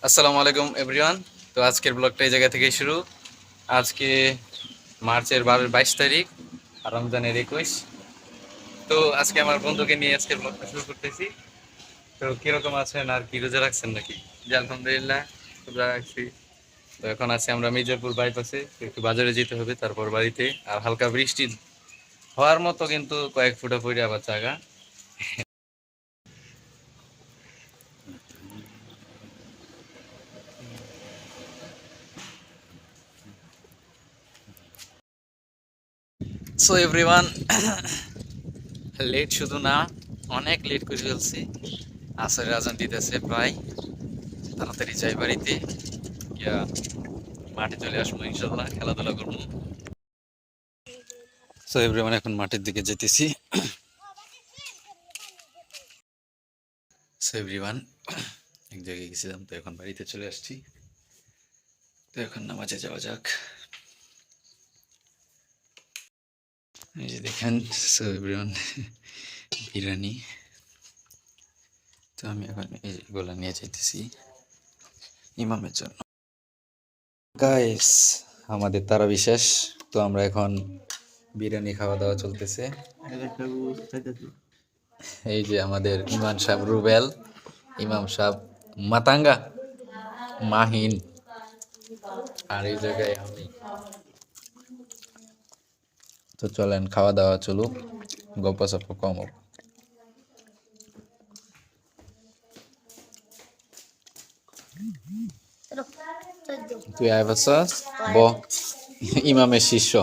আসসালামু আলাইকুম এভরিওয়ান। তো আজকের ব্লগটা এই জায়গা থেকেই শুরু। আজকে মার্চের 22 তারিখ, আর রমজানের 21। তো আজকে আমার বন্ধুকে নিয়ে আজকের ব্লগটা শুরু করতেছি। তো কিরকম আছেন আর কি রোজা রাখছেন নাকি? জি আলহামদুলিল্লাহ, রোজা রাখছি। তো এখন আছি আমরা মির্জাপুর বাইপাসে, তো একটু বাজারে যেতে হবে, তারপর বাড়িতে। আর হালকা বৃষ্টি হওয়ার মতো, কিন্তু কয়েক ফুটা পড়ে আবার জায়গা। সো এভরিওয়ান, লেট শুধু না, অনেক লেট করে ফেলছি। আসরের আজান দিতেছে প্রায়, তাড়াতাড়ি যাই বাড়িতে গিয়া মাঠে চলে আসবো, ইনশাল্লাহ খেলাধুলা করবো। সো এভরিওয়ান, এখন মাঠের দিকে যেতেছি। সো এভরিওয়ান, এক জায়গায় গেছিলাম, তো এখন বাড়িতে চলে আসছি। তো এখন নামাজে যাওয়া যাক। এই যে দেখেন, সো এভরিওয়ান, বিরিয়ানি। তো আমি এখন এইগুলো নিয়ে যাইতেছি ইমামের জন্য। গাইস, আমাদের তারাবি শেষ, তো আমরা এখন বিরিয়ানি খাওয়া দাওয়া চলতেছে। এই যে আমাদের ইমাম সাহেব রুবেল, ইমাম সাহেব মাতাঙ্গা, মাহিন, আর এই জায়গায় আমি। তো চলেন খাওয়া দাওয়া চলুক, গল্প সল্প কম হোক। তুই আয় বছর ব ইমামের শিষ্য।